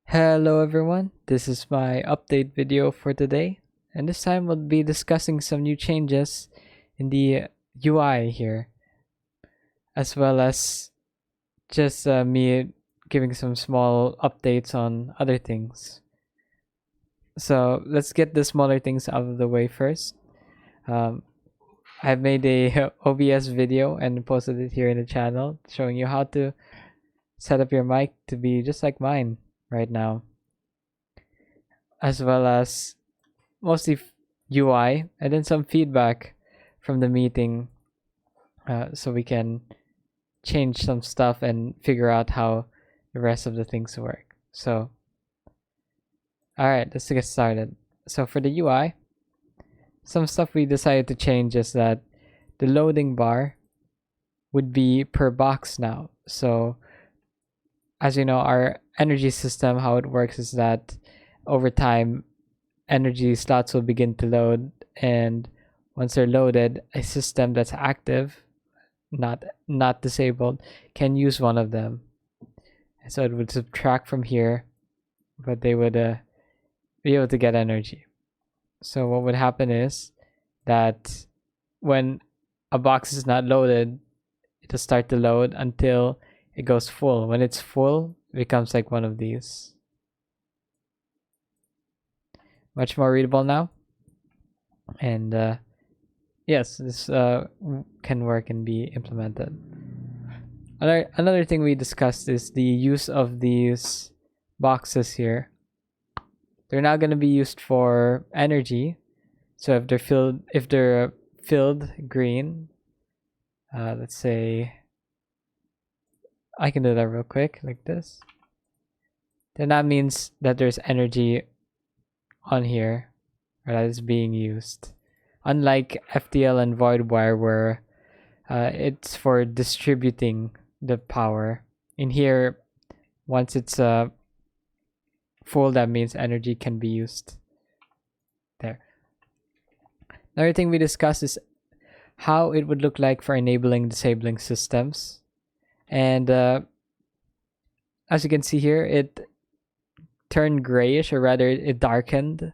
Hello everyone, this is my update video for today, and this time we'll be discussing some new changes in the UI here, as well as just me giving some small updates on other things. So let's get the smaller things out of the way first. I've made a OBS video and posted it here in the channel showing you how to set up your mic to be just like mine right now, as well as mostly UI and then some feedback from the meeting, so we can change some stuff and figure out how the rest of the things work. So, all right, let's get started. So for the UI, some stuff we decided to change is that the loading bar would be per box now. So as you know, our energy system, how it works is that over time, energy slots will begin to load, and once they're loaded, a system that's active, not disabled, can use one of them. And so it would subtract from here, but they would be able to get energy. So what would happen is that when a box is not loaded, it'll start to load until it goes full. When it's full, it becomes like one of these. Much more readable now. And yes, this can work and be implemented. Another thing we discussed is the use of these boxes here. They're now going to be used for energy. So if they're filled green, let's say I can do that real quick like this, then that means that there's energy on here, or that is being used. Unlike FTL and void wire, where it's for distributing the power. In here, once it's full, that means energy can be used. There. Another thing we discussed is how it would look like for enabling disabling systems. And as you can see here, it turned grayish, or rather it darkened.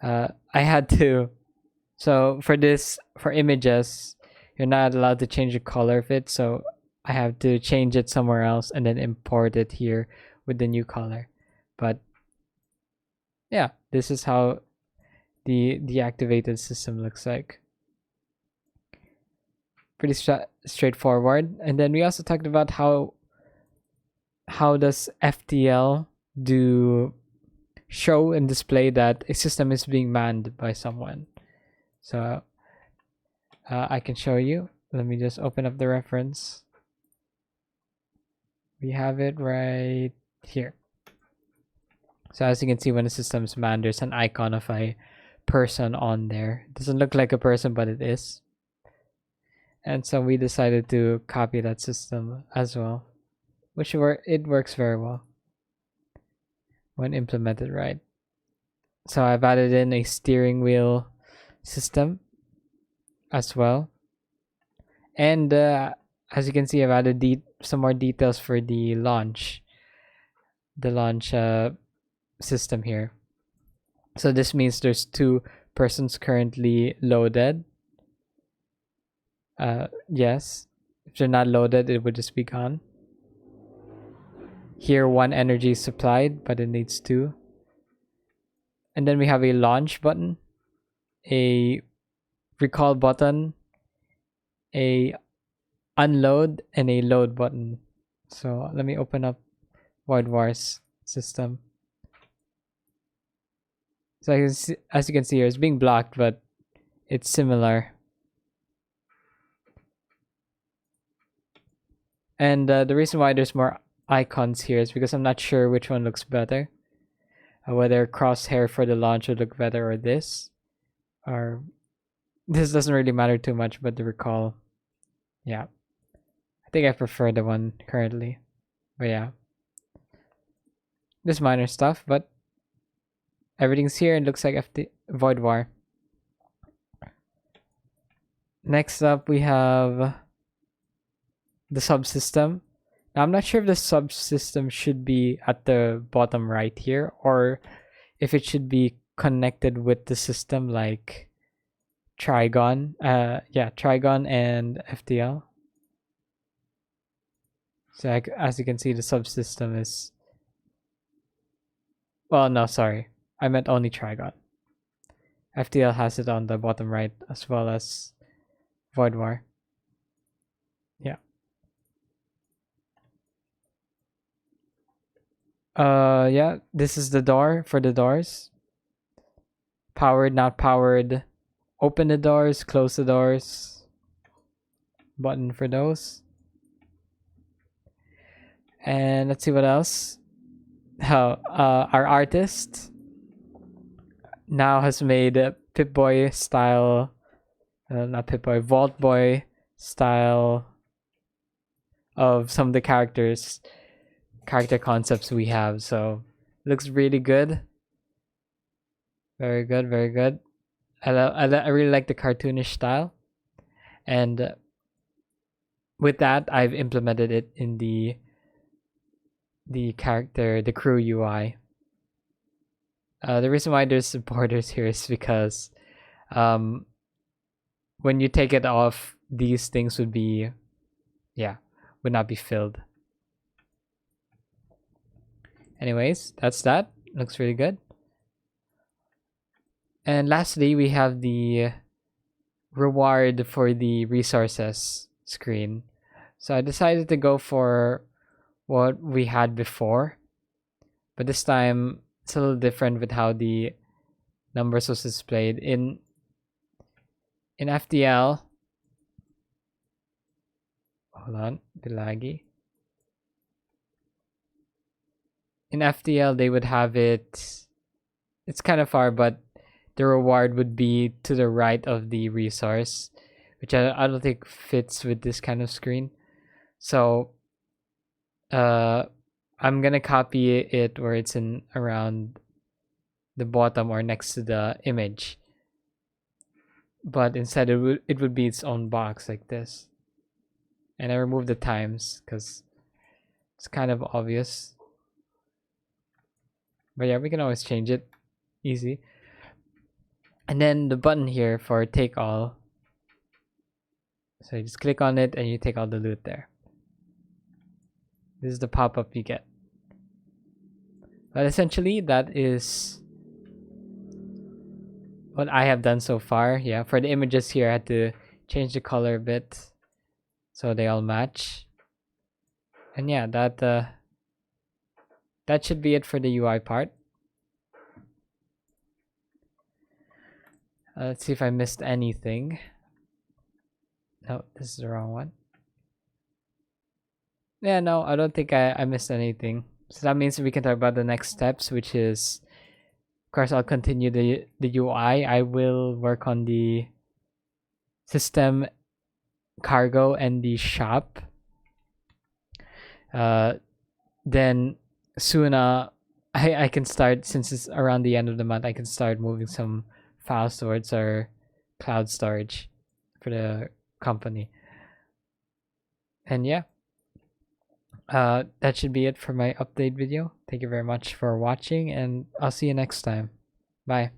I had to, so for images, you're not allowed to change the color of it, so I have to change it somewhere else and then import it here with the new color. But yeah, this is how the deactivated system looks like. Pretty straightforward. And then we also talked about how does FTL do show and display that a system is being manned by someone. So I can show you. Let me just open up the reference. We have it right here. So as you can see, when the system is manned, there's an icon of a person on there. It doesn't look like a person, but it is. And so we decided to copy that system as well, which it works very well when implemented right. So I've added in a steering wheel system as well. And as you can see, I've added some more details for the launch system here. So this means there's 2 persons currently loaded. Yes, if they're not loaded, it would just be gone. Here, 1 energy is supplied, but it needs 2. And then we have a launch button, a recall button, a unload, and a load button. So let me open up void wire's system. So as you can see here, it's being blocked, but it's similar. And the reason why there's more icons here is because I'm not sure which one looks better. Whether crosshair for the launch would look better, or this. Or this doesn't really matter too much, but the recall. Yeah. I think I prefer the one currently. But yeah. This minor stuff, but everything's here and looks like void wire. Next up, we have the subsystem. Now, I'm not sure if the subsystem should be at the bottom right here, or if it should be connected with the system like Trigon. Yeah, Trigon and FTL. So as you can see, the subsystem is... Well, no, sorry. I meant only Trigon. FTL has it on the bottom right as well as Void War. Yeah. Yeah, this is the door for the doors. Powered, not powered. Open the doors, close the doors. Button for those. And let's see what else. How our artist now has made a Pip-Boy style, not Pip-Boy, Vault Boy style of some of the character concepts we have. So looks really good. Very good, very good. I really like the cartoonish style, and with that, I've implemented it in the crew UI. The reason why there's borders here is because when you take it off, these things would not be filled. Anyways, that's that. Looks really good. And lastly, we have the reward for the resources screen. So I decided to go for what we had before, but this time it's a little different with how the numbers was displayed in FTL. Hold on, the laggy. In FTL, they would have it. It's kind of far, but the reward would be to the right of the resource, which I don't think fits with this kind of screen. So I'm gonna copy it where it's in around the bottom or next to the image, but instead it would be its own box like this. And I removed the times because it's kind of obvious. But yeah, we can always change it. Easy. And then the button here for take all. So you just click on it and you take all the loot there. This is the pop-up you get. But essentially, that is what I have done so far. Yeah, for the images here, I had to change the color a bit so they all match. And yeah, that should be it for the UI part. Let's see if I missed anything. No, this is the wrong one. Yeah, no, I don't think I missed anything. So that means we can talk about the next steps, which is, of course, I'll continue the UI. I will work on the system, cargo, and the shop. Then soon I can start, since it's around the end of the month, I can start moving some files towards our cloud storage for the company. And yeah, that should be it for my update video. Thank you very much for watching, and I'll see you next time. Bye.